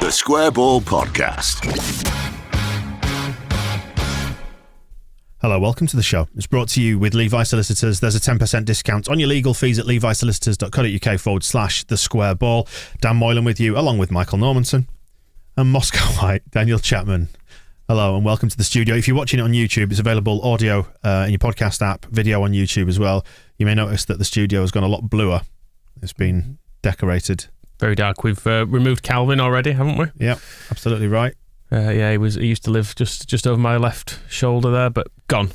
The Square Ball Podcast. Hello, welcome to the show. It's brought to you with Levi Solicitors. There's a 10% discount on your legal fees at levisolicitors.co.uk/the Square Ball. Dan Moylan with you, along with Michael Normanson and Moscow White, Daniel Chapman. Hello and welcome to the studio. If you're watching it on YouTube, it's available audio in your podcast app, video on YouTube as well. You may notice that the studio has gone a lot bluer. It's been decorated. Very dark. We've removed Kalvin already, haven't we? Yeah, absolutely right. Yeah, he used to live just over my left shoulder there, but gone.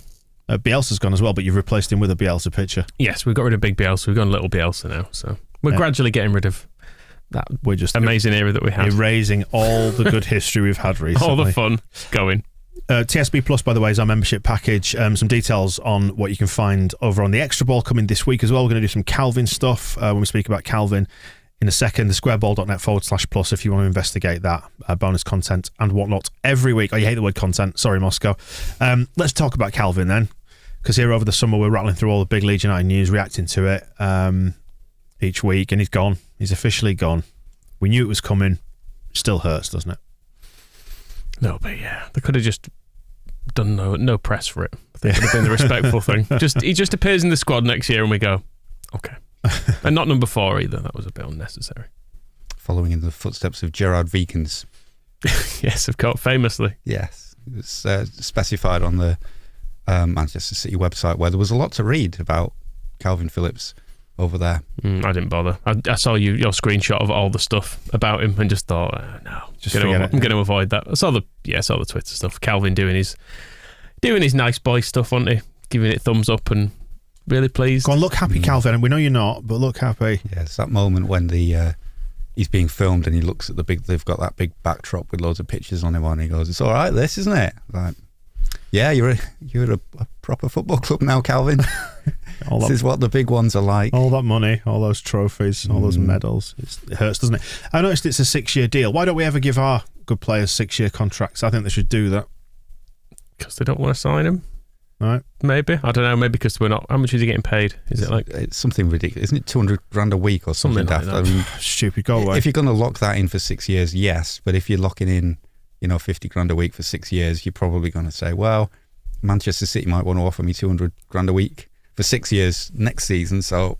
Bielsa's gone as well, but you've replaced him with a Bielsa picture. Yes, we've got rid of big Bielsa. We've gone little Bielsa now, so we're gradually getting rid of that. We're just amazing era that we had, erasing all the good history we've had recently. All the fun going. TSB Plus, by the way, is our membership package. Some details on what you can find over on the Extra Ball coming this week as well. We're going to do some Kalvin stuff when we speak about Kalvin in a second. thesquareball.net/plus if you want to investigate that. Bonus content and whatnot every week. Oh, you hate the word content. Sorry, Moscow. Let's talk about Kalvin then, because here over the summer we're rattling through all the big Leeds United news, reacting to it each week, and he's gone. He's officially gone. We knew it was coming. Still hurts, doesn't it? No, but yeah, they could have just done no press for it. I think it would have been the respectful thing. He just appears in the squad next year and we go, okay. And not number 4 either. That was a bit unnecessary. Following in the footsteps of Gerard Vikens. Yes, of course, famously. Yes, it was specified on the Manchester City website, where there was a lot to read about Kalvin Phillips over there. I didn't bother. I saw your screenshot of all the stuff about him and just thought, no, I'm going to avoid that. I saw the Twitter stuff. Kalvin doing his nice boy stuff, wasn't he? Giving it thumbs up and really pleased. Go on, look happy, Kalvin. And we know you're not, but look happy. Yeah, it's that moment when he's being filmed and he looks at they've got that big backdrop with loads of pictures on him and he goes, it's all right, this, isn't it? Like, yeah, you're a proper football club now, Kalvin. This is what the big ones are like. All that money, all those trophies, all those medals. It hurts, doesn't it? I noticed it's a 6-year deal. Why don't we ever give our good players 6-year contracts? I think they should do that. Because they don't want to sign him. Right. Maybe. I don't know. Maybe because we're not. How much is he getting paid? It's something ridiculous. Isn't it 200 grand a week or something like that? I mean, stupid. Go away. If you're going to lock that in for 6 years, yes. But if you're locking in, 50 grand a week for 6 years, you're probably going to say, well, Manchester City might want to offer me 200 grand a week for 6 years next season, so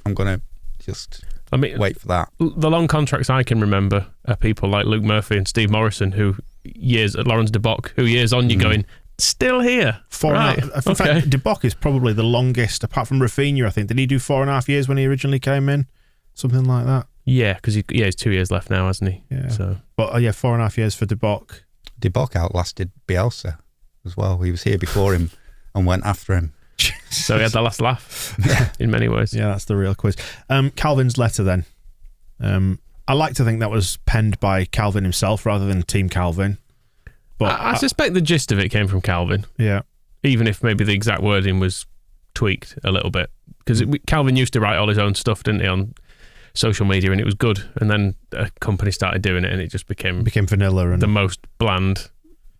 I'm going to just wait for that. The long contracts I can remember are people like Luke Murphy and Steve Morrison, Lawrence De Bock, who years on you're going, still here. 4.5. In fact, De Bock is probably the longest, apart from Rafinha, I think. Did he do 4.5 years when he originally came in? Something like that. Yeah, because he's 2 years left now, hasn't he? Yeah. So. But 4.5 years for De Bock. De Bock outlasted Bielsa as well. He was here before him and went after him. So he had the last laugh in many ways. Yeah, that's the real quiz. Kalvin's letter then. I like to think that was penned by Kalvin himself rather than Team Kalvin. But I suspect the gist of it came from Kalvin. Yeah. Even if maybe the exact wording was tweaked a little bit. Because Kalvin used to write all his own stuff, didn't he, on social media, and it was good. And then a company started doing it and it just became vanilla and the most bland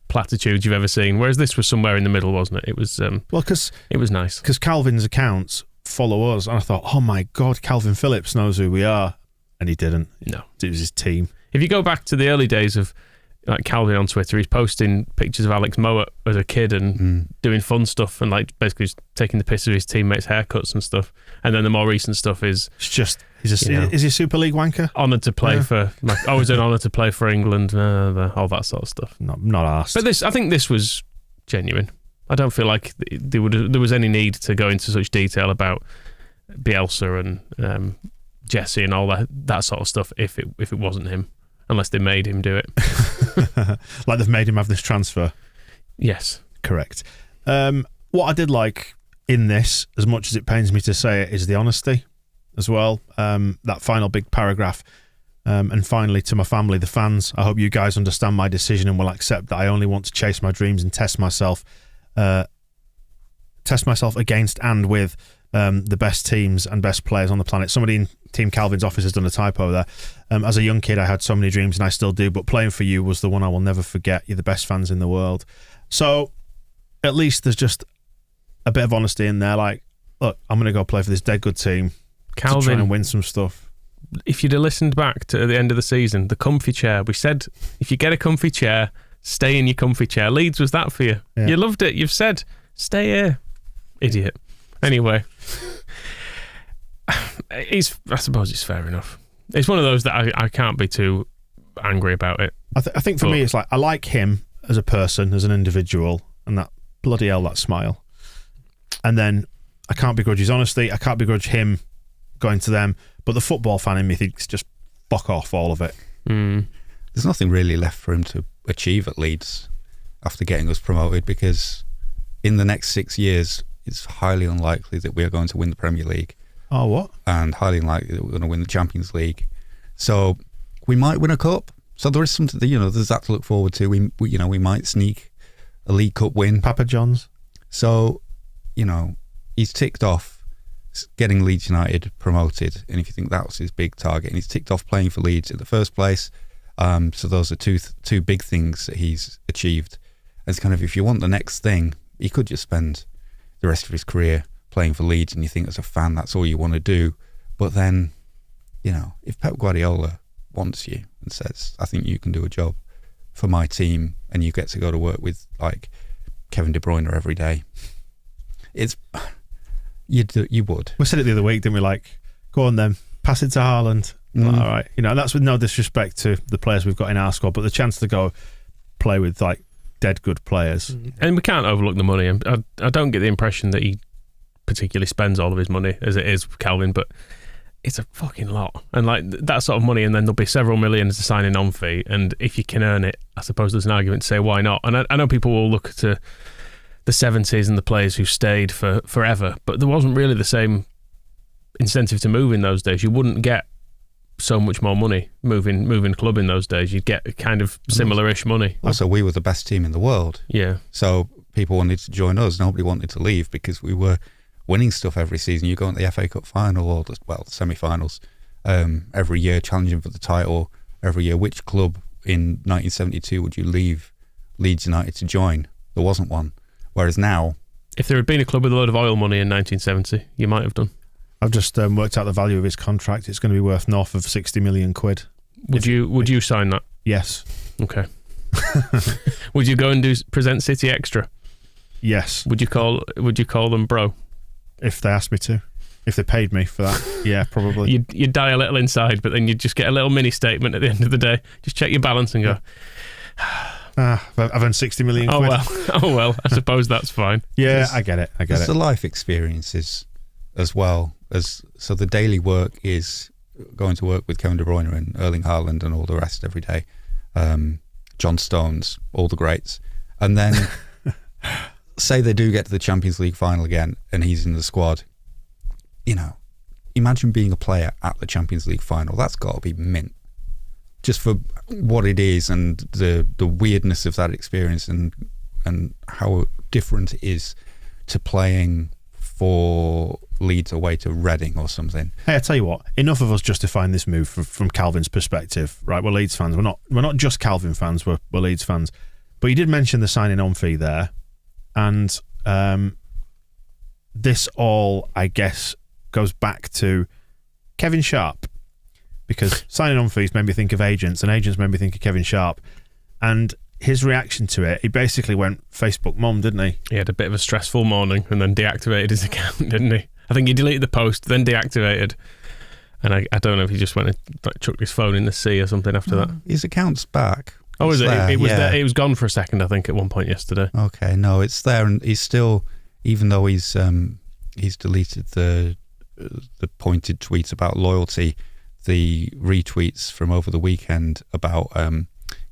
platitude you've ever seen, whereas this was somewhere in the middle, wasn't it? It was because it was nice, because Kalvin's accounts follow us, and I thought, oh my god, Kalvin Phillips knows who we are, and he didn't. No, it was his team. If you go back to the early days of like Kalvin on Twitter, he's posting pictures of Alex Mowat as a kid and doing fun stuff and like basically just taking the piss of his teammates' haircuts and stuff. And then the more recent stuff is just is he a Super League wanker? Honoured to play for, always an honour to play for England, all that sort of stuff. Not asked. But I think this was genuine. I don't feel like there was any need to go into such detail about Bielsa and Jesse and all that sort of stuff if it wasn't him. Unless they made him do it. Like they've made him have this transfer. Yes. Correct. What I did like in this, as much as it pains me to say it, is the honesty as well. That final big paragraph. And finally, to my family, the fans, I hope you guys understand my decision and will accept that I only want to chase my dreams and test myself against and with the best teams and best players on the planet. Somebody in Team Kalvin's office has done a typo there. As a young kid, I had so many dreams, and I still do, but playing for you was the one I will never forget. You're the best fans in the world. So at least there's just a bit of honesty in there. Like, look, I'm going to go play for this dead good team to try and win some stuff. if you'd have listened back to the end of the season, the comfy chair, we said, if you get a comfy chair, stay in your comfy chair. Leeds was that for you. Yeah. You loved it. You've said, stay here. Idiot. Anyway, I suppose it's fair enough. It's one of those that I can't be too angry about it. I think for me, it's like, I like him as a person, as an individual, and that bloody hell, that smile. And then I can't begrudge his honesty. I can't begrudge him going to them. But the football fan in me thinks just fuck off all of it. There's nothing really left for him to achieve at Leeds after getting us promoted, because in the next 6 years, it's highly unlikely that we are going to win the Premier League. Oh, what? And highly unlikely that we're going to win the Champions League. So we might win a cup. So there is something that, there's that to look forward to. We might sneak a League Cup win. Papa John's. So, he's ticked off getting Leeds United promoted, and if you think that was his big target, and he's ticked off playing for Leeds in the first place, so those are two big things that he's achieved. It's kind of, if you want the next thing, he could just spend the rest of his career playing for Leeds, and you think as a fan that's all you want to do. But then, if Pep Guardiola wants you and says, I think you can do a job for my team, and you get to go to work with like Kevin De Bruyne every day, you would. We said it the other week, didn't we? Like, go on then, pass it to Haaland. Like, all right, and that's with no disrespect to the players we've got in our squad, but the chance to go play with like dead good players. And we can't overlook the money. I don't get the impression that he particularly spends all of his money as it is with Kalvin, but it's a fucking lot. And like that sort of money, and then there'll be several million as a signing on fee, and if you can earn it, I suppose there's an argument to say why not. And I know people will look to the 70s and the players who stayed for forever, but there wasn't really the same incentive to move in those days. You wouldn't get so much more money moving club in those days. You'd get kind of similar-ish money. Also, we were the best team in the world. Yeah. So people wanted to join us. Nobody wanted to leave because we were winning stuff every season. You go into the FA Cup final or the semi-finals every year, challenging for the title every year. Which club in 1972 would you leave Leeds United to join? There wasn't one. Whereas now, if there had been a club with a load of oil money in 1970, you might have done. I've just worked out the value of his contract. It's going to be worth north of 60 million quid. Would you sign that? Yes. Okay. Would you go and present City Extra? Yes. Would you call them bro? If they asked me to. If they paid me for that. Yeah, probably. You'd die a little inside, but then you'd just get a little mini statement at the end of the day. Just check your balance and go, I've earned 60 million quid. Oh well, I suppose that's fine. Yeah, I get it. It's the life experiences as well. So the daily work is going to work with Kevin De Bruyne and Erling Haaland and all the rest every day. John Stones, all the greats. And then say they do get to the Champions League final again and he's in the squad. Imagine being a player at the Champions League final. That's got to be mint. Just for what it is and the weirdness of that experience and how different it is to playing for Leeds away to Reading or something. Hey, I tell you what, enough of us justifying this move from Kalvin's perspective, right? We're Leeds fans. We're not just Kalvin fans. We're Leeds fans. But you did mention the signing on fee there, and this all, I guess, goes back to Kevin Sharp. Because signing on fees made me think of agents, and agents made me think of Kevin Sharp. And his reaction to it, he basically went Facebook mum, didn't he? He had a bit of a stressful morning and then deactivated his account, didn't he? I think he deleted the post, then deactivated. And I don't know if he just went and chucked his phone in the sea or something after that. His account's back. Oh, is it? It was there. It was gone for a second, I think, at one point yesterday. Okay, no, it's there, and he's still, even though he's deleted the pointed tweets about loyalty, the retweets from over the weekend about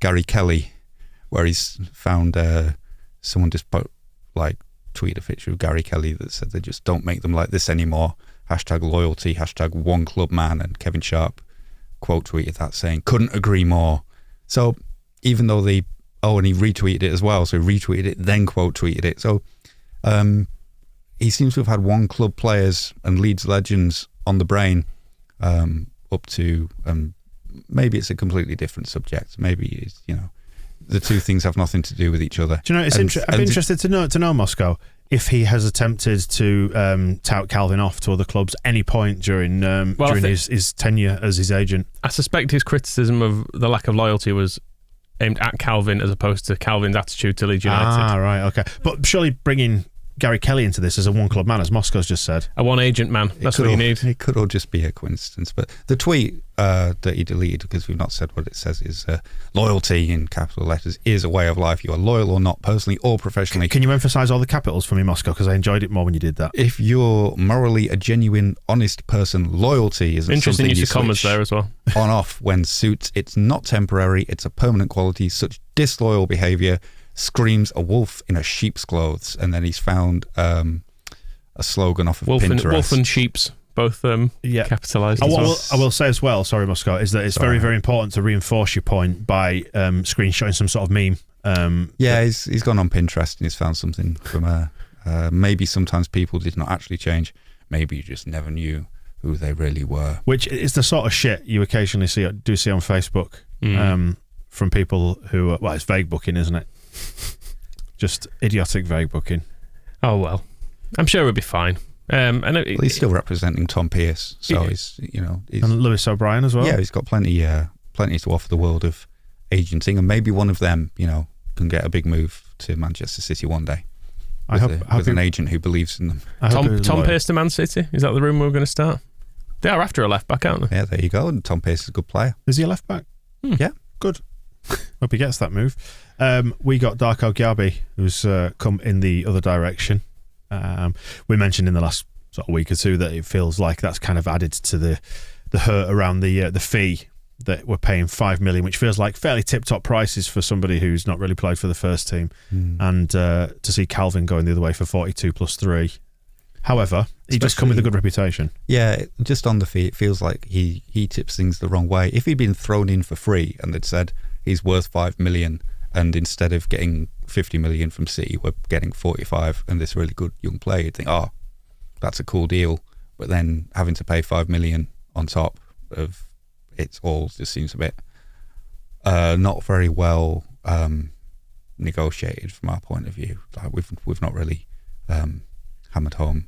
Gary Kelly, where he's found someone just tweet a picture of Gary Kelly that said they just don't make them like this anymore. #loyalty, #one club man, and Kevin Sharp quote tweeted that saying, couldn't agree more. So even though and he retweeted it as well, so he retweeted it, then quote tweeted it. So he seems to have had one club players and Leeds legends on the brain up to maybe it's a completely different subject. Maybe it's, the two things have nothing to do with each other. Do you know? I'd be interested to know Moscow if he has attempted to tout Kalvin off to other clubs at any point during his tenure as his agent. I suspect his criticism of the lack of loyalty was aimed at Kalvin as opposed to Kalvin's attitude to Leeds United. Ah, right, okay. But surely bringing Gary Kelly into this as a one-club man, as Moscow's just said. A one-agent man. That's what you need. It could all just be a coincidence. But the tweet that he deleted, because we've not said what it says, is loyalty in capital letters is a way of life. You are loyal or not, personally or professionally. Can you emphasise all the capitals for me, Moscow? Because I enjoyed it more when you did that. If you're morally a genuine, honest person, loyalty isn't interesting something use of commas there as well. On off when suits. It's not temporary. It's a permanent quality. Such disloyal behaviour screams a wolf in a sheep's clothes. And then he's found a slogan off of Pinterest. Wolf and sheep's, both capitalised. I will say as well, sorry Moscow, is that it's very, very important to reinforce your point by screenshotting some sort of meme. He's gone on Pinterest and he's found something from maybe sometimes people did not actually change. Maybe you just never knew who they really were. Which is the sort of shit you occasionally see on Facebook from people who are, it's vague booking, isn't it? Just idiotic vague booking. Oh well, I'm sure it'll be fine. He's still representing Tom Pearce, so he's and Lewis O'Brien as well. Yeah, he's got plenty to offer the world of agenting, and maybe one of them, can get a big move to Manchester City one day. With an agent who believes in them. Tom Pearce to Man City? Is that the rumour we're going to start? They are after a left back, aren't they? Yeah, there you go. And Tom Pearce is a good player. Is he a left back? Yeah, good. Hope he gets that move. We got Darko Gyabi, who's come in the other direction. We mentioned in the last sort of week or two that it feels like that's kind of added to the hurt around the fee that we're paying $5 million, which feels like fairly tip-top prices for somebody who's not really played for the first team. And to see Kalvin going the other way for 42 plus 3. However, he does come with a good reputation. Yeah, just on the fee, it feels like he tips things the wrong way. If he'd been thrown in for free and they'd said he's worth $5 million, and instead of getting 50 million from City, we're getting 45 and this really good young player, you'd think, that's a cool deal. But then having to pay 5 million on top of it all just seems a bit not very well negotiated from our point of view. Like we've not really hammered home.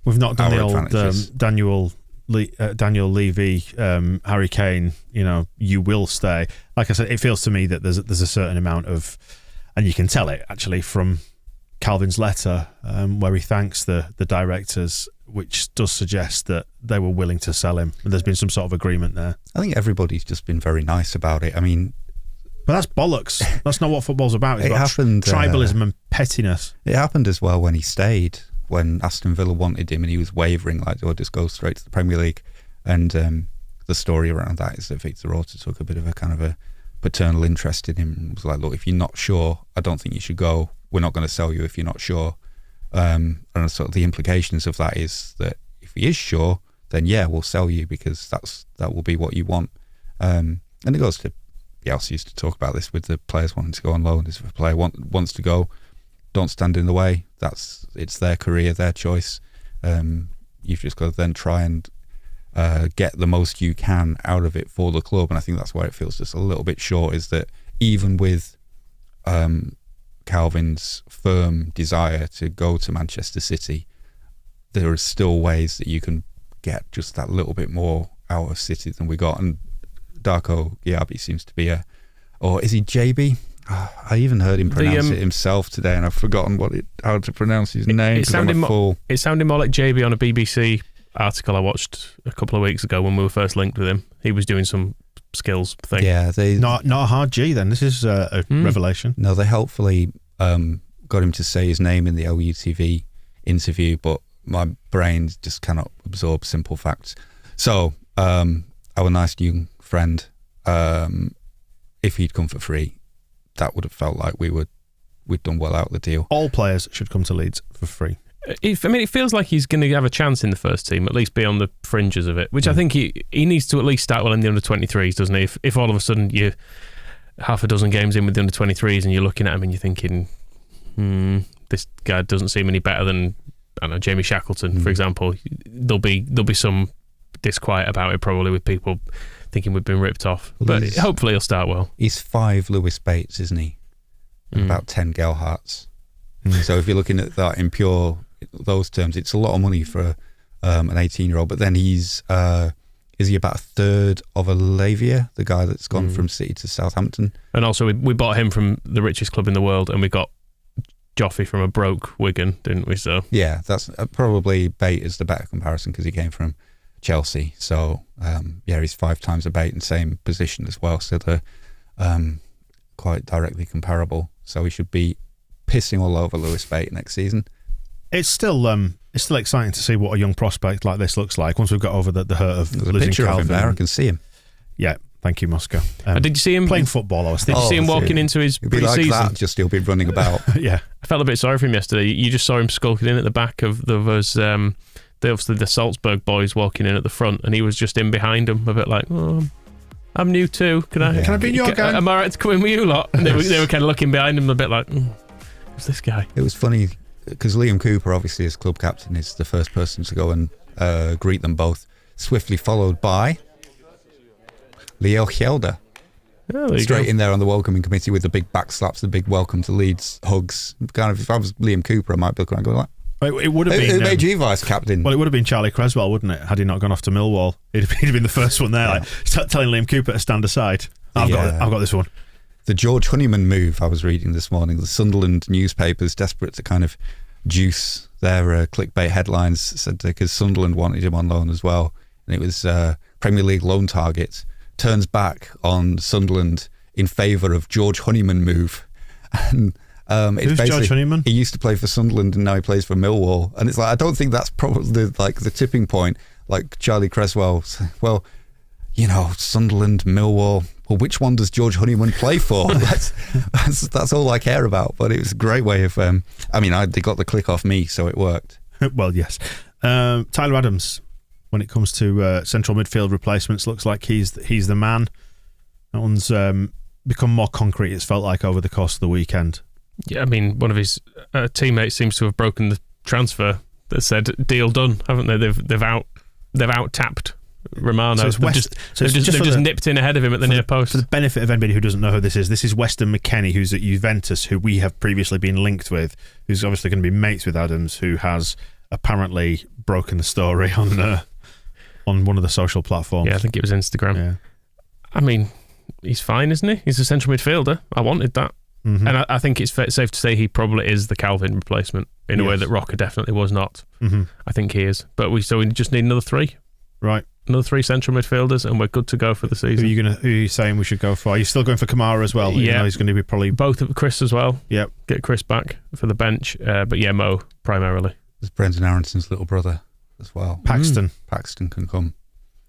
We've not done the old Daniel Levy, Harry Kane, you will stay. Like I said, it feels to me that there's a certain amount of, and you can tell it actually from Kalvin's letter where he thanks the directors, which does suggest that they were willing to sell him. There's been some sort of agreement there. I think everybody's just been very nice about it. I mean, but that's bollocks. That's not what football's about. It's about tribalism and pettiness. It happened as well when he stayed. When Aston Villa wanted him and he was wavering, like, do I just go straight to the Premier League? And the story around that is that Victor Orta took a bit of a kind of a paternal interest in him and was like, look, if you're not sure, I don't think you should go. We're not going to sell you if you're not sure. And sort of the implications of that is that if he is sure, then yeah, we'll sell you because that will be what you want. And it goes to, Bielsa used to talk about this with the players wanting to go on loan. If a player wants to go, don't stand in the way. It's their career, their choice. You've just got to then try and get the most you can out of it for the club. And I think that's where it feels just a little bit short, is that even with Kalvin's firm desire to go to Manchester City, there are still ways that you can get just that little bit more out of City than we got. And Darko Gyabi seems to be or is he JB? I even heard him pronounce it himself today, and I've forgotten how to pronounce his name. It sounded more like JB on a BBC article I watched a couple of weeks ago when we were first linked with him. He was doing some skills thing. Yeah, not a hard G then. This is a revelation. No, they helpfully got him to say his name in the LUTV interview, but my brain just cannot absorb simple facts. So, our nice young friend, if he'd come for free, that would have felt like we'd done well out of the deal. All players should come to Leeds for free. It feels like he's going to have a chance in the first team, at least be on the fringes of it, which I think he needs to at least start well in the under-23s, doesn't he? If all of a sudden you're half a dozen games in with the under-23s and you're looking at him and you're thinking, this guy doesn't seem any better than, I don't know, Jamie Shackleton, for example, there'll be some disquiet about it probably with people thinking we've been ripped off. But hopefully he'll start well. He's 5 Lewis Bates, isn't he? and about 10 Gelharts. So if you're looking at that in pure those terms, it's a lot of money for an 18-year-old. But then is he about a third of a Lavia, the guy that's gone from City to Southampton? And also we bought him from the richest club in the world, and we got Joffrey from a broke Wigan, didn't we? So yeah, that's probably Bate is the better comparison because he came from Chelsea. So he's 5 times a Bate in the same position as well. So they're quite directly comparable. So we should be pissing all over Lewis Bate next season. It's still exciting to see what a young prospect like this looks like once we've got over the hurt of There's a losing picture Kalvin. of him there. I can see him. Yeah, thank you, Moscow. Did you see him playing football? Did you see him walking into his It'd be pre-season? like that, just he'll be running about. Yeah, I felt a bit sorry for him yesterday. You just saw him skulking in at the back of obviously the Salzburg boys walking in at the front, and he was just in behind them, a bit like, oh, I'm new too. Can I be in your gang? Am I right to come in with you lot? And they were kind of looking behind him a bit like, who's this guy? It was funny because Liam Cooper, obviously as club captain, is the first person to go and greet them both, swiftly followed by Leo Hjelde. Oh, Straight in there on the welcoming committee with the big back slaps, the big welcome to Leeds hugs. Kind of, if I was Liam Cooper, I might be looking around going like, it would have been. Who made you vice captain? Well, it would have been Charlie Creswell, wouldn't it? Had he not gone off to Millwall, he'd have been the first one there, like telling Liam Cooper to stand aside. I've got this one. The George Honeyman move I was reading this morning. The Sunderland newspapers, desperate to kind of juice their clickbait headlines, said because Sunderland wanted him on loan as well, and it was Premier League loan target turns back on Sunderland in favour of George Honeyman move. And who's George Honeyman? He used to play for Sunderland and now he plays for Millwall. And it's like, I don't think that's probably the tipping point. Like Charlie Creswell, well, Sunderland, Millwall. Well, which one does George Honeyman play for? That's all I care about. But it was a great way of. They got the click off me, so it worked. Well, yes. Tyler Adams, when it comes to central midfield replacements, looks like he's the man. That one's become more concrete. It's felt like over the course of the weekend. Yeah, I mean, one of his teammates seems to have broken the transfer that said deal done, haven't they? They've out tapped Romano. So they've just nipped in ahead of him at the near post. For the benefit of anybody who doesn't know who this is Weston McKennie, who's at Juventus, who we have previously been linked with, who's obviously going to be mates with Adams, who has apparently broken the story on one of the social platforms. Yeah, I think it was Instagram. Yeah. I mean, he's fine, isn't he? He's a central midfielder. I wanted that. Mm-hmm. And I think it's safe to say he probably is the Kalvin replacement in a way that Rocker definitely was not. Mm-hmm. I think he is. But we just need another 3. Right. Another 3 central midfielders and we're good to go for the season. Who are you saying we should go for? Are you still going for Kamara as well? Yeah. He's going to be probably... Both of Chris as well. Yep. Get Chris back for the bench. But yeah, Mo primarily. There's Brendan Aronson's little brother as well. Paxton. Paxton can come.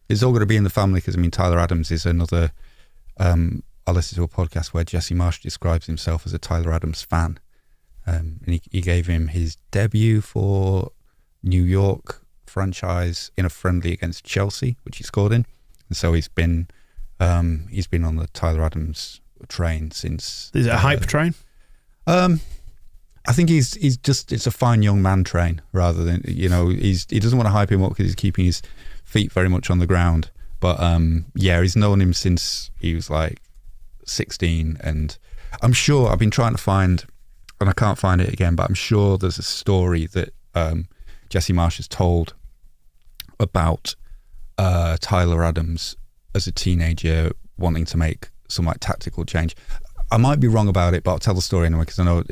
It's all going to be in the family because, Tyler Adams is another... I listened to a podcast where Jesse Marsh describes himself as a Tyler Adams fan. And he gave him his debut for New York franchise in a friendly against Chelsea, which he scored in. And so he's been on the Tyler Adams train since... Is it a hype train? I think it's a fine young man train rather than, he doesn't want to hype him up because he's keeping his feet very much on the ground. But he's known him since he was like 16, and I'm sure I've been trying to find, and I can't find it again, but I'm sure there's a story that Jesse Marsh has told about Tyler Adams as a teenager wanting to make some like tactical change. I might be wrong about it, but I'll tell the story anyway because I know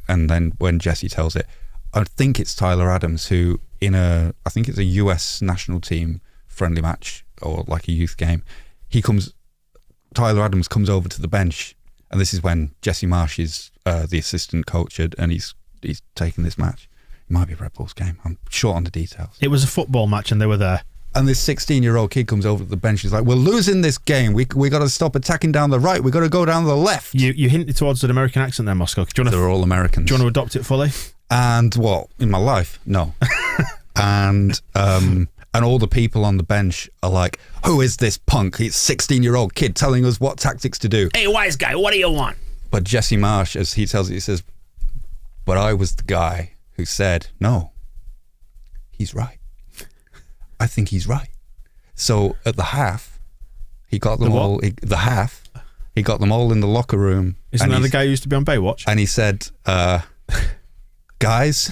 and then when Jesse tells it, I think it's Tyler Adams who I think it's a US national team friendly match or like a youth game, Tyler Adams comes over to the bench, and this is when Jesse Marsh is the assistant coach, and he's taking this match. It might be Red Bull's game. I'm short on the details. It was a football match, and they were there. And this 16-year-old kid comes over to the bench. He's like, "We're losing this game. We got to stop attacking down the right. We got to go down the left." You hinted towards an American accent there, Moscow. They're all Americans. Do you want to adopt it fully? And what in my life? No. And all the people on the bench are like, "Who is this punk? He's a 16-year-old kid telling us what tactics to do." Hey, wise guy, what do you want? But Jesse Marsh, as he tells it, he says, "But I was the guy who said, no, he's right. I think he's right." So at the half, he got them all. The half, He got them all in the locker room. Isn't that the guy who used to be on Baywatch? And he said, guys,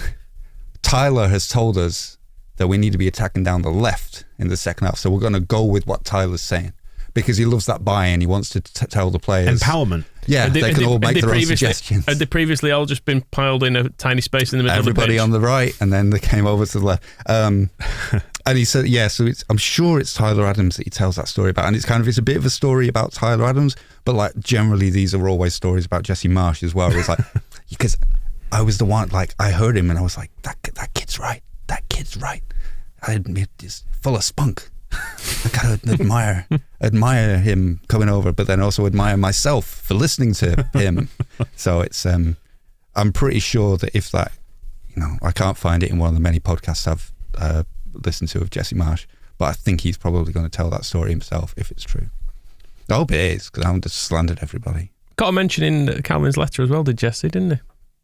Tyler has told us that we need to be attacking down the left in the second half. So we're going to go with what Tyler's saying. Because he loves that buy-in. He wants to tell the players. Empowerment. Yeah, they can all make their own suggestions. Had they previously all just been piled in a tiny space in the middle Everybody of the pitch? on the right, and then they came over to the left. And he said, yeah, so I'm sure it's Tyler Adams that he tells that story about. And it's a bit of a story about Tyler Adams, but like generally these are always stories about Jesse Marsch as well. It's like, because I was the one, like I heard him and I was like, that kid's right. That kid's right. I admit he's full of spunk. I gotta admire him coming over, but then also admire myself for listening to him. So it's I'm pretty sure that if that, I can't find it in one of the many podcasts I've listened to of Jesse Marsch, but I think he's probably going to tell that story himself if it's true. I hope it is, because I haven't just slandered everybody. Got a mention in Kalvin's letter as well, did Jesse, didn't he?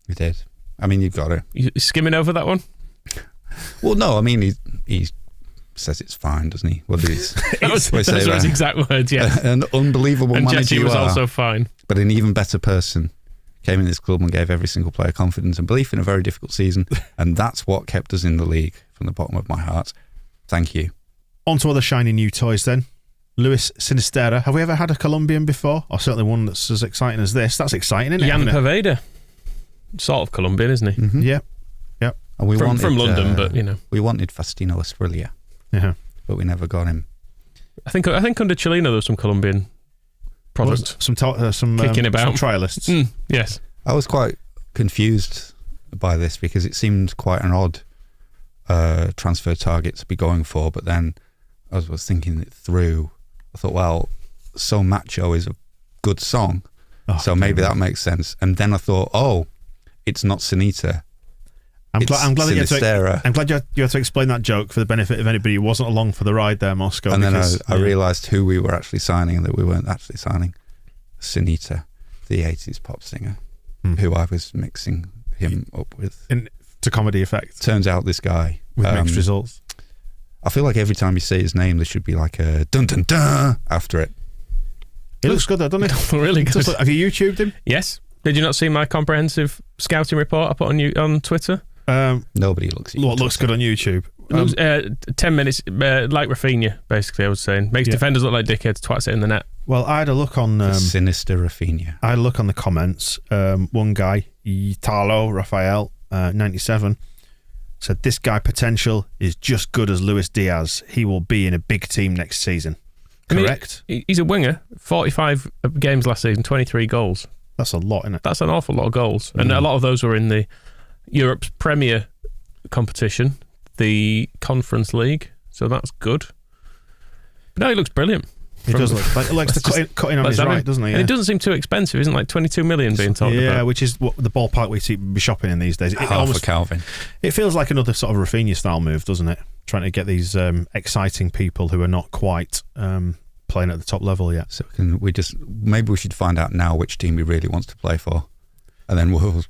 He did. I mean, you've got it. You skimming over that one? Well, no, I mean, he says it's fine, doesn't he? What is those were his exact words, yes. An unbelievable and manager Jesse was also fine. But an even better person. Came in this club and gave every single player confidence and belief in a very difficult season. And that's what kept us in the league from the bottom of my heart. Thank you. On to other shiny new toys then. Luis Sinisterra. Have we ever had a Colombian before? Or certainly one that's as exciting as this. That's exciting, isn't it? Jan Poveda. Sort of Colombian, isn't he? Mm-hmm. Yeah. And we wanted, from London, but we wanted Faustino Asprilla. Yeah. But we never got him. I think under Chileno there was some Colombian product. Some kicking about. Some trialists. Yes. I was quite confused by this because it seemed quite an odd transfer target to be going for, but then as I was thinking it through, I thought, well, So Macho is a good song, so maybe that makes sense. And then I thought, it's not Sinita. I'm glad you had to explain that joke for the benefit of anybody who wasn't along for the ride there, Moscow. And then I realised who we were actually signing and that we weren't actually signing Sinita, the 80s pop singer, who I was mixing him up with. To comedy effect. Turns out this guy... With mixed results. I feel like every time you say his name, there should be like a dun-dun-dun after it. It looks good though, doesn't it? Really good. Have you YouTubed him? Yes. Did you not see my comprehensive scouting report I put on Twitter? Nobody looks at what looks good on YouTube? 10 minutes, like Rafinha, basically, I was saying. Makes defenders look like dickheads, twats it in the net. Well, I had a look on... sinister Rafinha. I had a look on the comments. One guy, Italo Rafael, 97, said, this guy potential is just good as Luis Diaz. He will be in a big team next season. Correct? I mean, he's a winger. 45 games last season, 23 goals. That's a lot, isn't it? That's an awful lot of goals. And a lot of those were in the Europe's Premier competition, the Conference League. So that's good. But no, he looks brilliant. He does look like he likes the cutting on his right, doesn't he? Yeah. And it doesn't seem too expensive, isn't it? Like 22 million being talked about. Yeah, which is what the ballpark we see be shopping in these days. Half for Kalvin. It feels like another sort of Rafinha style move, doesn't it? Trying to get these exciting people who are not quite playing at the top level yet. So maybe we should find out now which team he really wants to play for, and then we'll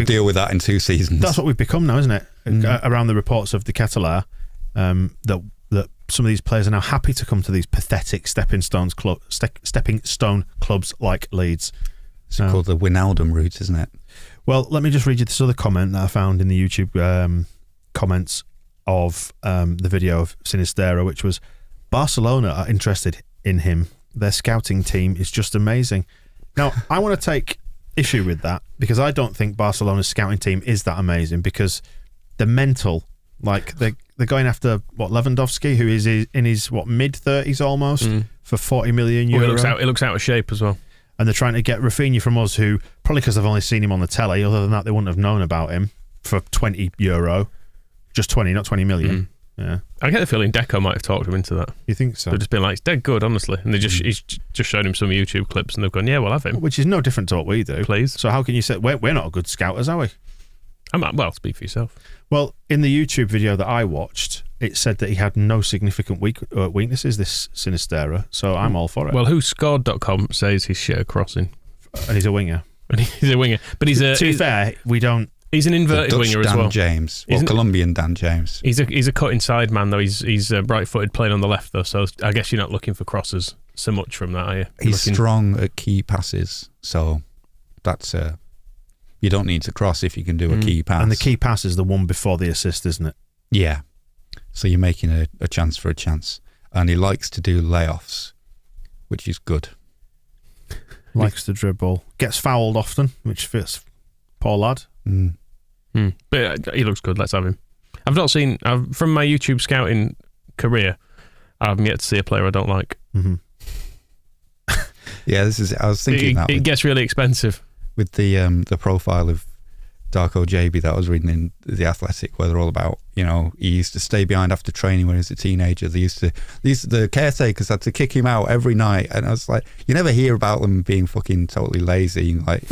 deal with that in 2 seasons. That's what we've become now, isn't it? Around the reports of the Catalar, that some of these players are now happy to come to these pathetic stepping stone clubs like Leeds. It's called the Wijnaldum route, isn't it? Well, let me just read you this other comment that I found in the YouTube comments of the video of Sinisterra, which was, Barcelona are interested in him. Their scouting team is just amazing. Now, I want to take issue with that because I don't think Barcelona's scouting team is that amazing because they're mental. Like, they're going after, Lewandowski, who is in his, mid-30s almost, for 40 million euro. It looks out of shape as well. And they're trying to get Rafinha from us, who, probably because they've only seen him on the telly, other than that, they wouldn't have known about him, for 20 euro. Just 20, not 20 million. Yeah. I get the feeling Deco might have talked him into that. You think so? They've just been like, it's dead good, honestly. And he's just showed him some YouTube clips and they've gone, yeah, we'll have him. Which is no different to what we do. Please. So how can you say, we're not good scouters, are we? Well, speak for yourself. Well, in the YouTube video that I watched, it said that he had no significant weaknesses, this Sinisterra, so I'm all for it. Well, WhoScored.com says he's shit at crossing. And he's a winger. But to be fair, we don't... He's an inverted winger as well. Dan James, or Colombian Dan James. He's a cut inside man though. He's right-footed, playing on the left though. So I guess you're not looking for crosses. so much from that, are you? He's strong at key passes, so that's you don't need to cross if you can do a key pass. And the key pass is the one before the assist, isn't it? Yeah. So you're making a chance for a chance. And he likes to do layoffs, which is good. Likes to dribble. Gets fouled often, which fits. Poor lad. But he looks good. Let's have him. I've not seen... from my YouTube scouting career, I haven't yet to see a player I don't like. Mm-hmm. Yeah, I was thinking that. It gets really expensive. With the profile of Darko JB that I was reading in The Athletic, where they're all about, he used to stay behind after training when he was a teenager. The caretakers had to kick him out every night, and I was like, you never hear about them being fucking totally lazy. Like,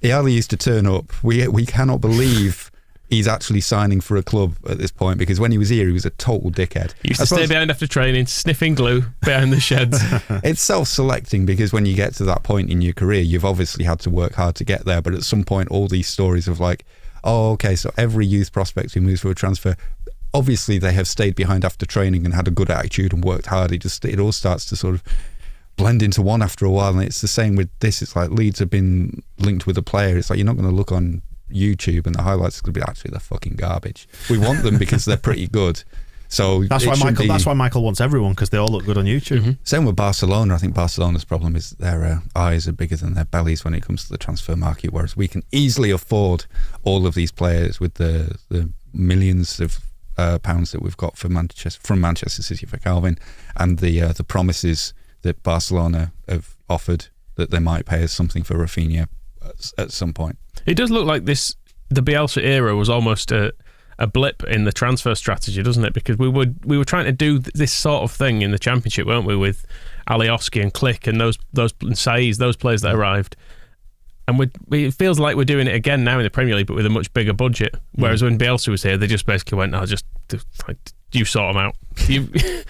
he hardly used to turn up. We cannot believe he's actually signing for a club at this point, because when he was here, he was a total dickhead. He used to stay behind after training, sniffing glue behind the sheds. It's self-selecting, because when you get to that point in your career, you've obviously had to work hard to get there, but at some point, all these stories of like, oh, okay, so every youth prospect who moves for a transfer, obviously they have stayed behind after training and had a good attitude and worked hard. It all starts to sort of blend into one after a while, and it's the same with this. It's like Leeds have been linked with a player. It's like, you're not going to look on YouTube and the highlights are going to be, actually, they're fucking garbage. We want them because they're pretty good. So that's why Michael wants everyone, because they all look good on YouTube. Mm-hmm. Same with Barcelona. I think Barcelona's problem is their eyes are bigger than their bellies when it comes to the transfer market, whereas we can easily afford all of these players with the millions of pounds that we've got from Manchester City for Kalvin, and the promises that Barcelona have offered that they might pay us something for Rafinha at some point. It does look like the Bielsa era was almost a blip in the transfer strategy, doesn't it? Because we were trying to do this sort of thing in the Championship, weren't we, with Alioski and Klich and those and Saiz, those players that arrived. And it feels like we're doing it again now in the Premier League, but with a much bigger budget. Whereas when Bielsa was here, they just basically went, you sort them out.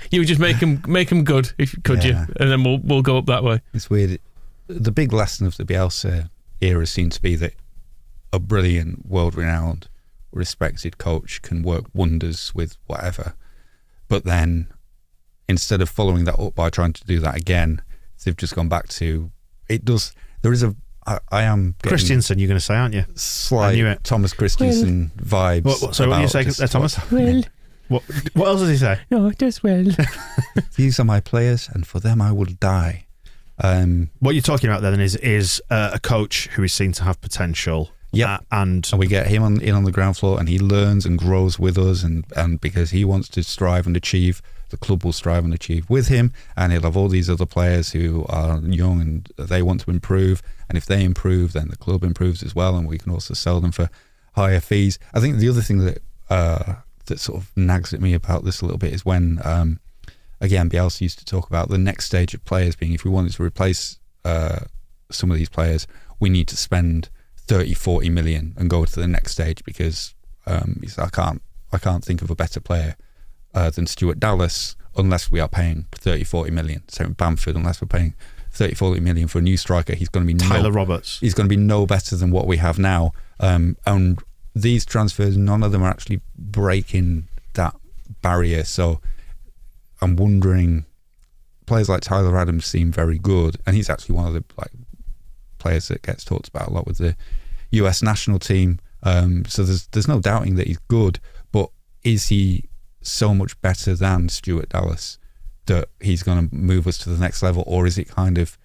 You just make them good, if could you? And then we'll go up that way. It's weird. The big lesson of the Bielsa era seems to be that a brilliant, world-renowned, respected coach can work wonders with whatever, but then instead of following that up by trying to do that again, they've just gone back to it. I am Christensen, you're going to say, aren't you? Slight Thomas Christensen vibes. So what you say, Thomas? Well, what else does he say? No, just well. These are my players, and for them I will die. What you're talking about then is a coach who is seen to have potential. Yeah, and we get him in on the ground floor, and he learns and grows with us, and because he wants to strive and achieve, the club will strive and achieve with him, and he'll have all these other players who are young and they want to improve, and if they improve, then the club improves as well, and we can also sell them for higher fees. I think the other thing that sort of nags at me about this a little bit is when again, Bielsa used to talk about the next stage of players being, if we wanted to replace some of these players, we need to spend 30-40 million and go to the next stage, because I can't think of a better player than Stuart Dallas unless we are paying 30-40 million. So Bamford, unless we're paying 30-40 million for a new striker, he's going to be Tyler Roberts. He's going to be no better than what we have now. And these transfers, none of them are actually breaking that barrier. So I'm wondering, players like Tyler Adams seem very good, and he's actually one of the players that gets talked about a lot with the US national team. So there's no doubting that he's good, but is he so much better than Stuart Dallas that he's going to move us to the next level, or is it kind of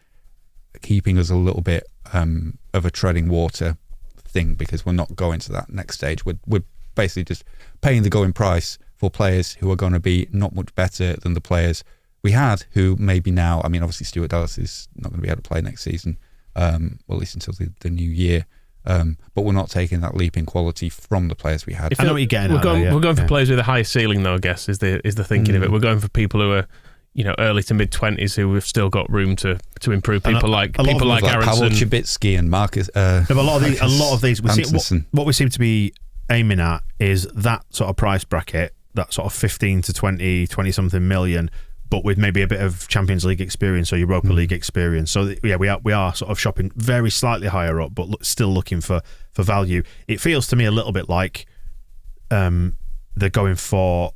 keeping us a little bit of a treading water thing, because we're not going to that next stage? We're basically just paying the going price for players who are going to be not much better than the players we had, who maybe now, I mean, obviously Stuart Dallas is not going to be able to play next season, well, at least until the new year. But we're not taking that leap in quality from the players we had. I know what you're getting at. We're going for players with a higher ceiling, though, I guess, is the thinking of it. We're going for people who are, early to mid-20s who have still got room to improve. People like Aronson, Pavel Chibitsky and Marcus. A lot of these. What we seem to be aiming at is that sort of price bracket, that sort of 15 to 20 something million, but with maybe a bit of Champions League experience or Europa League experience. So yeah, we are sort of shopping very slightly higher up, but still looking for value. It feels to me a little bit like they're going for,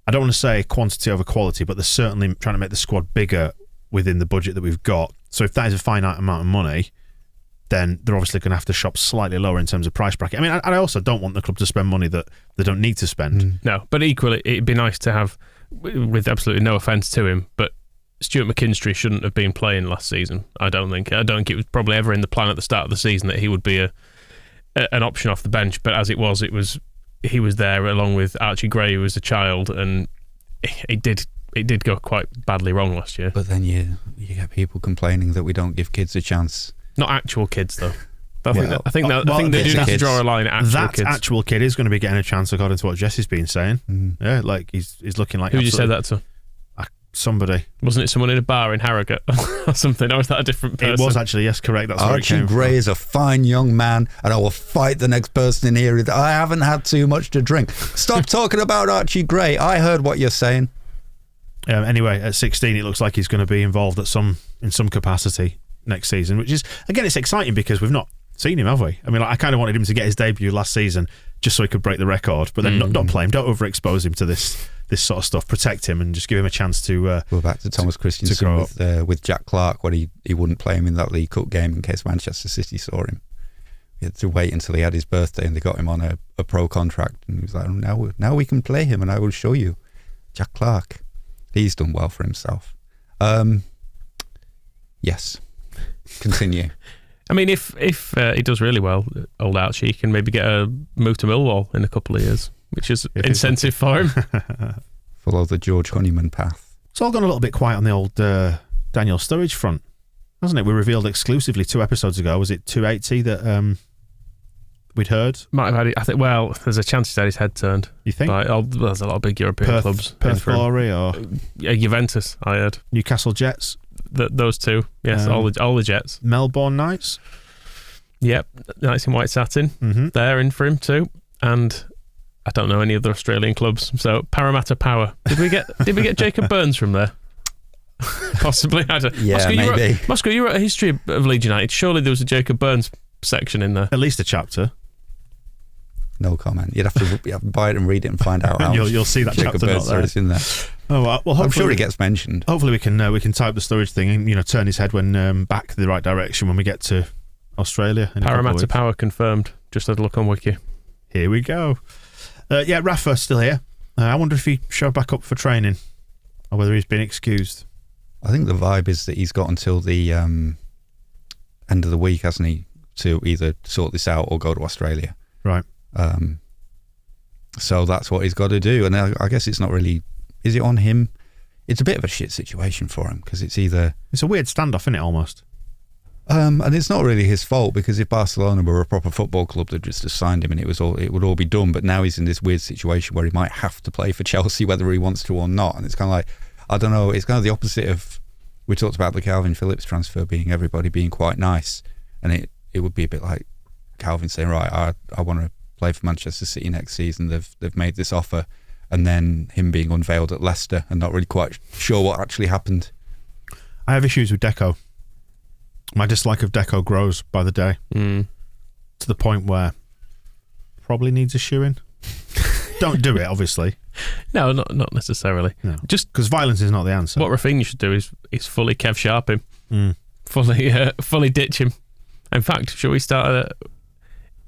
I don't want to say quantity over quality, but they're certainly trying to make the squad bigger within the budget that we've got. So if that is a finite amount of money, then they're obviously going to have to shop slightly lower in terms of price bracket. I mean, I also don't want the club to spend money that they don't need to spend. No, but equally, it'd be nice to have, with absolutely no offence to him, but Stuart McKinstry shouldn't have been playing last season. I don't think it was probably ever in the plan at the start of the season that he would be an option off the bench. But as it was he was there along with Archie Gray, who was a child, and it did go quite badly wrong last year. But then you get people complaining that we don't give kids a chance. Not actual kids though. I think they do need to draw a line at actual kids. That actual kid is going to be getting a chance, according to what Jesse's been saying. Yeah, like he's looking like. Who did you say that to? Somebody. Wasn't it someone in a bar in Harrogate or something? Or was that a different person? It was actually, yes, correct. That's Archie Gray is a fine young man, and I will fight the next person in here. I haven't had too much to drink. Stop talking about Archie Gray. I heard what you're saying. Anyway, at 16, it looks like he's going to be involved in some capacity next season, which is, again, it's exciting because we've not seen him, have we? I mean, I kind of wanted him to get his debut last season just so he could break the record, but then not play him. Don't overexpose him to this sort of stuff. Protect him and just give him a chance to. We're back to Thomas Christensen with Jack Clark, when he wouldn't play him in that League Cup game in case Manchester City saw him. He had to wait until he had his birthday and they got him on a pro contract, and he was like, now we can play him and I will show you. Jack Clark, he's done well for himself. Yes, continue. I mean, if he does really well, old Archie, he can maybe get a move to Millwall in a couple of years, which is incentive for him. Follow the George Honeyman path. It's all gone a little bit quiet on the old Daniel Sturridge front, hasn't it? We revealed exclusively 2 episodes ago. Was it 280 that we'd heard? Might have had it. I think. Well, there's a chance he's had his head turned. You think? There's a lot of big European clubs. Perth Glory or Juventus. I heard Newcastle Jets. Those two. Yes, all the Jets. Melbourne Knights. Yep, Knights in white satin. They're in for him too, and I don't know any other Australian clubs. So Parramatta Power. Did we get Jacob Burns from there? Possibly. I don't. Yeah, maybe. Moscow, you wrote a history of Leeds United. Surely there was a Jacob Burns section in there. At least a chapter. No comment. You'd have to buy it and read it and find out how you'll see that Jacob chapter Burns not there. Is in there. Oh well, I'm sure it gets mentioned. Hopefully we can type the Sturridge thing and turn his head when back the right direction when we get to Australia. Parramatta Power confirmed. Just had a look on Wiki. Here we go. Yeah, Rafa's still here. I wonder if he showed back up for training or whether he's been excused. I think the vibe is that he's got until the end of the week, hasn't he, to either sort this out or go to Australia. Right. So that's what he's got to do. And I guess it's not really... Is it on him? It's a bit of a shit situation for him because it's either... It's a weird standoff, isn't it, almost? And it's not really his fault because if Barcelona were a proper football club, they'd just assigned him and it would all be done. But now he's in this weird situation where he might have to play for Chelsea whether he wants to or not. And it's kind of like, I don't know, it's kind of the opposite of... We talked about the Kalvin Phillips transfer everybody being quite nice. And it would be a bit like Kalvin saying, right, I want to play for Manchester City next season. They've made this offer. And then him being unveiled at Leicester and not really quite sure what actually happened. I have issues with Deco. My dislike of Deco grows by the day to the point where probably needs a shoe-in. Don't do it, obviously. No, not necessarily. No. Just because violence is not the answer. What Rafinha should do is fully Kev Sharp him, fully ditch him. In fact, shall we start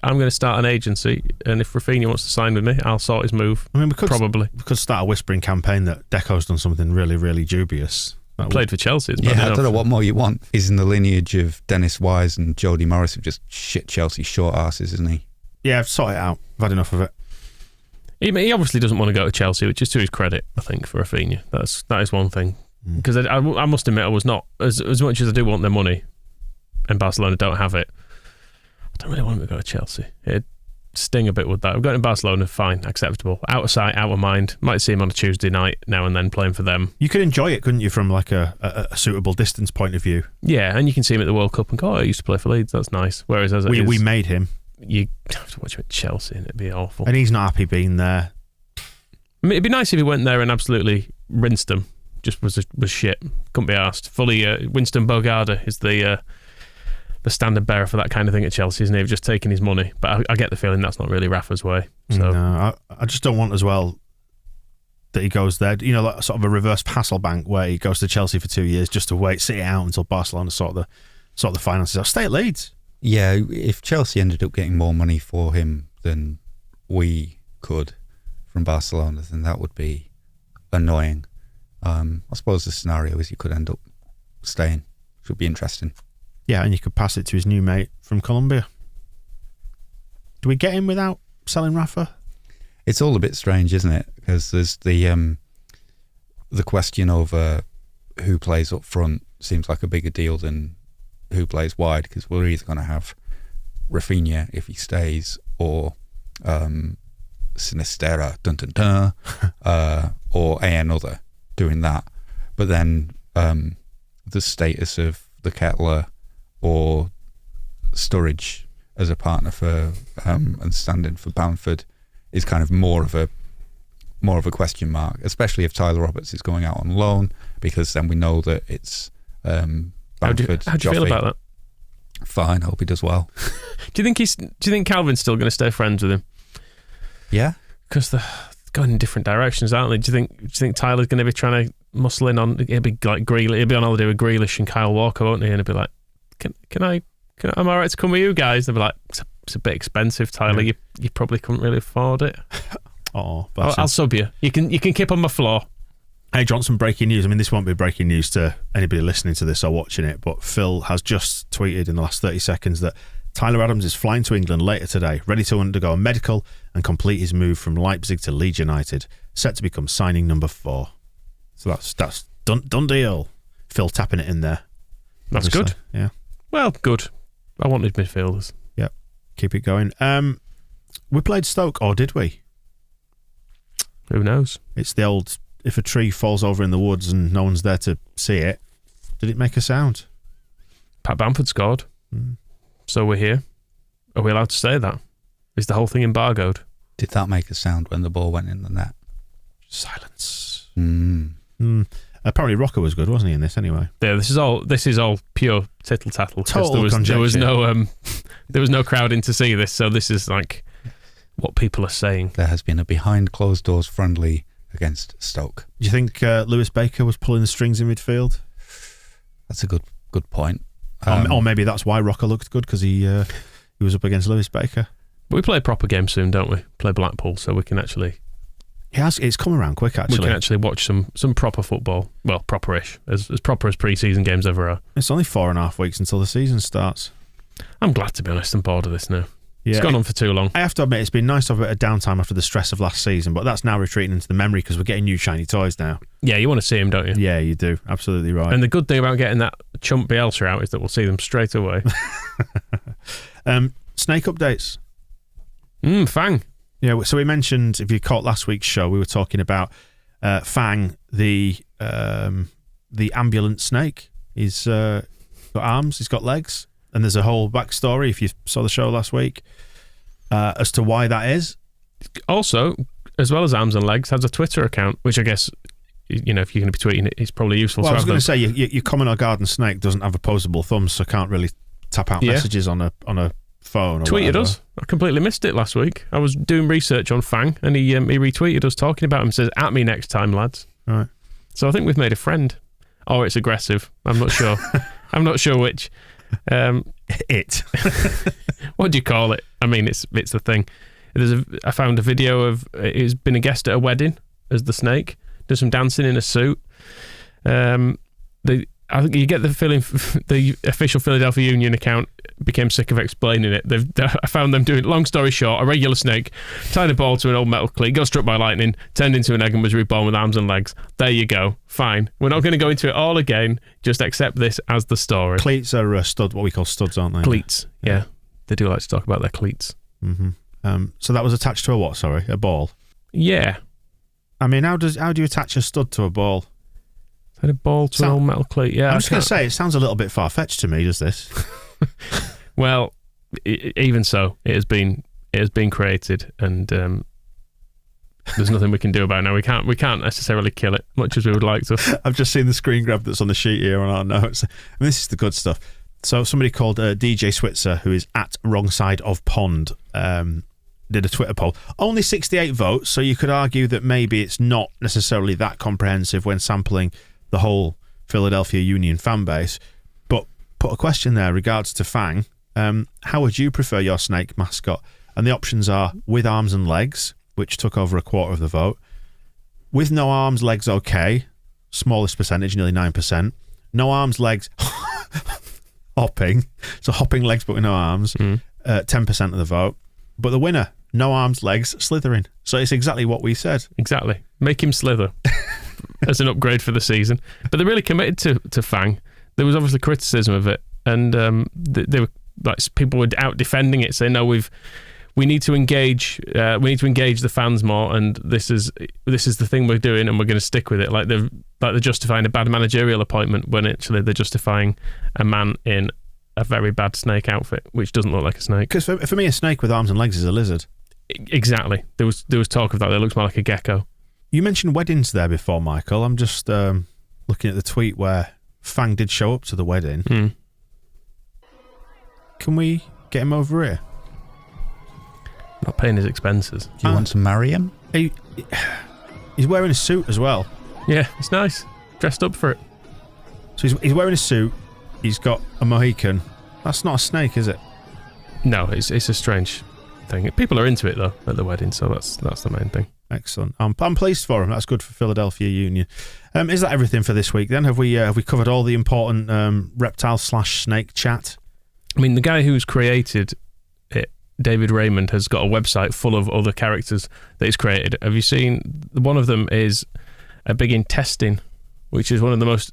I'm going to start an agency, and if Rafinha wants to sign with me, I'll sort his move. I mean, we could start a whispering campaign that Deco's done something really, really dubious. Played for Chelsea. I don't know what more you want. He's in the lineage of Dennis Wise and Jody Morris, who just shit Chelsea short asses, isn't he? Yeah, I've sorted it out. I've had enough of it. He obviously doesn't want to go to Chelsea, which is to his credit, I think, for Rafinha. That is one thing. Because I must admit, I was not, as much as I do want their money, and Barcelona don't have it, I don't really want him to go to Chelsea. It'd sting a bit with that. I'm going to Barcelona, fine, acceptable. Out of sight, out of mind. Might see him on a Tuesday night now and then playing for them. You could enjoy it, couldn't you, from like a suitable distance point of view? Yeah, and you can see him at the World Cup and go, I used to play for Leeds, that's nice. Whereas as we made him. You have to watch him at Chelsea and it'd be awful. And he's not happy being there. I mean, it'd be nice if he went there and absolutely rinsed them. Just was shit. Couldn't be arsed. Fully, Winston Bogarde is the standard bearer for that kind of thing at Chelsea, isn't he? Just taking his money. But I get the feeling that's not really Rafa's way. So. No, I just don't want as well that he goes there? You know, like sort of a reverse Hasselbank where he goes to Chelsea for 2 years just to sit it out until Barcelona sort the finances out. Stay at Leeds. Yeah, if Chelsea ended up getting more money for him than we could from Barcelona, then that would be annoying. I suppose the scenario is you could end up staying. Should be interesting. Yeah, and you could pass it to his new mate from Colombia. Do we get him without selling Rafa? It's all a bit strange, isn't it? Because there's the question over who plays up front seems like a bigger deal than who plays wide, because we're either going to have Rafinha if he stays, or Sinistera, or another doing that. But then the status of the Kettler or Sturridge as a partner for and standing for Bamford is kind of more of a question mark, especially if Tyler Roberts is going out on loan, because then we know that it's Bamford. How do you feel about that? Fine, hope he does well. Do you think Kalvin's still going to stay friends with him? Yeah, because they're going in different directions, aren't they? Do you think Tyler's going to be trying to muscle in on? He'll be like Grealish. He'll be on holiday with Grealish and Kyle Walker, won't he? And he'll be like, "Can I? Am I right to come with you guys?" They'll be like, "It's a bit expensive, Tyler. Yeah. You probably couldn't really afford it." I'll sub you. You can keep on my floor. Hey Johnson, breaking news. I mean, this won't be breaking news to anybody listening to this or watching it, but Phil has just tweeted in the last 30 seconds that Tyler Adams is flying to England later today, ready to undergo a medical and complete his move from Leipzig to Leeds United, set to become signing number 4. So that's done deal. Phil tapping it in there. That's obviously. Good. Yeah. Well, good. I wanted midfielders. Yep. Keep it going. We played Stoke, or did we? Who knows? It's the old, if a tree falls over in the woods and no one's there to see it, did it make a sound? Pat Bamford scored. So we're here. Are we allowed to say that? Is the whole thing embargoed? Did that make a sound when the ball went in the net? Silence. Apparently Rocker was good, wasn't he, in this anyway? Yeah, this is all pure tittle tattle. Total there was conjecture. there was no crowd in to see this, so this is like what people are saying. There has been a behind closed doors friendly against Stoke. Do you think Lewis Baker was pulling the strings in midfield? That's a good point. Or maybe that's why Rocker looked good, because he was up against Lewis Baker. But we play a proper game soon, don't we? Play Blackpool, so we can actually... It's come around quick, actually. We can actually watch some proper football. Well, proper-ish. As proper as pre-season games ever are. It's only 4.5 weeks until the season starts. I'm glad, to be honest. I'm bored of this now. Yeah, it's gone on for too long. I have to admit, it's been nice to have a bit of downtime after the stress of last season, but that's now retreating into the memory because we're getting new shiny toys now. Yeah, you want to see them, don't you? Yeah, you do. Absolutely right. And the good thing about getting that chump Bielsa out is that we'll see them straight away. Snake updates. Fang. Yeah, so we mentioned, if you caught last week's show, we were talking about Fang, the ambulance snake. He's got arms, he's got legs, and there's a whole backstory, if you saw the show last week, as to why that is. Also, as well as arms and legs, has a Twitter account, which I guess, if you're going to be tweeting it, it's probably useful. Well, I was going to say, your common or garden snake doesn't have opposable thumbs, so can't really tap out messages on a phone. Or tweeted whatever. us. I completely missed it last week. I was doing research on Fang, and he retweeted us talking about him. Says, "At me next time, lads." Right. So I think we've made a friend. Or it's aggressive. I'm not sure. I'm not sure which. It. What do you call it? I mean, it's the thing. I found a video of he's been a guest at a wedding as the snake. Does some dancing in a suit. I think you get the feeling the official Philadelphia Union account became sick of explaining it. I found them doing, long story short, a regular snake tied a ball to an old metal cleat, got struck by lightning, turned into an egg and was reborn with arms and legs. There you go. Fine. We're not going to go into it all again. Just accept this as the story. Cleats are what we call studs, aren't they? Cleats. Yeah. They do like to talk about their cleats. Mm-hmm. So that was attached to a ball? Yeah. I mean, how do you attach a stud to a ball? Had a ball to an old metal cleat. Yeah, I'm just going to say, it sounds a little bit far-fetched to me, does this? Well, even so, it has been created, and there's nothing we can do about it now. We can't necessarily kill it, much as we would like to. I've just seen the screen grab that's on the sheet here on our notes. I mean, this is the good stuff. So somebody called DJ Switzer, who is at Wrong Side of Pond, did a Twitter poll. Only 68 votes, so you could argue that maybe it's not necessarily that comprehensive when sampling the whole Philadelphia Union fan base. But put a question there regards to Fang. How would you prefer your snake mascot? And the options are with arms and legs, which took over a quarter of the vote. With no arms, legs okay, smallest percentage, nearly 9%. No arms, legs, hopping. So hopping legs but with no arms, 10% of the vote. But the winner, no arms, legs, slithering. So it's exactly what we said. Exactly. Make him slither as an upgrade for the season. But they're really committed to Fang. There was obviously criticism of it, and they were like, people were out defending it, saying, "No, we need to engage. We need to engage the fans more, and this is the thing we're doing, and we're going to stick with it." Like they're justifying a bad managerial appointment when actually they're justifying a man in a very bad snake outfit, which doesn't look like a snake. Because for me, a snake with arms and legs is a lizard. Exactly. There was talk of that. It looks more like a gecko. You mentioned weddings there before, Michael. I'm just looking at the tweet where Fang did show up to the wedding. Can we get him over here? Not paying his expenses. Do you want to marry him? He's wearing a suit as well. Yeah, it's nice. Dressed up for it. So he's wearing a suit. He's got a Mohican. That's not a snake, is it? No, it's a strange thing. People are into it though at the wedding, so that's the main thing. Excellent. I'm pleased for him. That's good for Philadelphia Union. Is that everything for this week then? Have we covered all the important reptile/snake chat? I mean, the guy who's created it, David Raymond, has got a website full of other characters that he's created. Have you seen? One of them is a big intestine, which is one of the most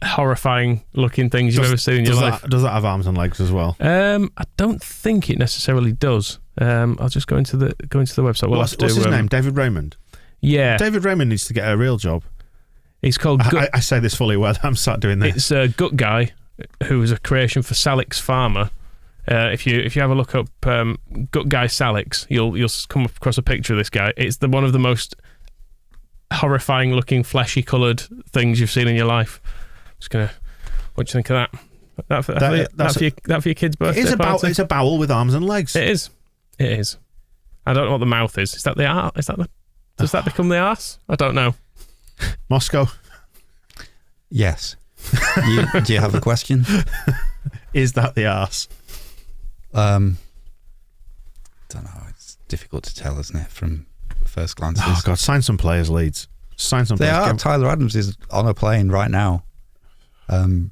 horrifying looking things you've ever seen in your life. Does that have arms and legs as well? I don't think it necessarily does. I'll just go into the website. What's his name? David Raymond. Yeah, David Raymond needs to get a real job. He's called. I say this fully well. I'm sat doing this. It's Gut Guy, who was a creation for Salix Pharma. If you have a look up Gut Guy Salix, you'll come across a picture of this guy. It's one of the most horrifying looking fleshy coloured things you've seen in your life. Just gonna. What do you think of that? That for your kid's birthday party? It's a bowel with arms and legs. It is. I don't know what the mouth is. Is that the arse? Does that become the arse? I don't know. Moscow. Yes. Do you have a question? Is that the arse? Don't know. It's difficult to tell, isn't it, from first glances? Oh God! Sign some players, Leeds. Sign some players. They are. Tyler Adams is on a plane right now.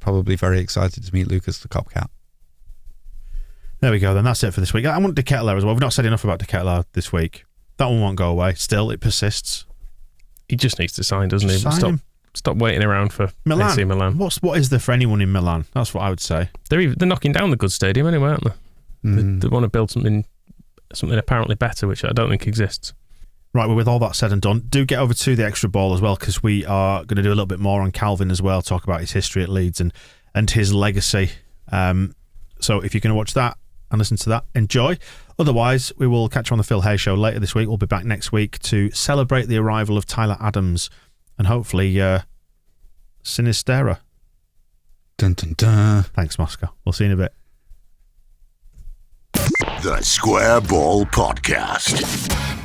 Probably very excited to meet Lucas the Copcat. There we go then. That's it for this week. I want De Ketelaere as well. We've not said enough about De Ketelaere this week. That one won't go away. Still, it persists. He just needs to sign, doesn't he? Stop waiting around for Milan. AC Milan. What is there for anyone in Milan? That's what I would say. They're knocking down the good stadium anyway, aren't they? They want to build something apparently better, which I don't think exists. Right, well, with all that said and done, do get over to the Extra Ball as well, because we are going to do a little bit more on Kalvin as well, talk about his history at Leeds and his legacy. So if you're going to watch that and listen to that, enjoy. Otherwise, we will catch you on the Phil Hay Show later this week. We'll be back next week to celebrate the arrival of Tyler Adams and hopefully Sinistera. Dun, dun, dun. Thanks, Moscow. We'll see you in a bit. The Square Ball Podcast.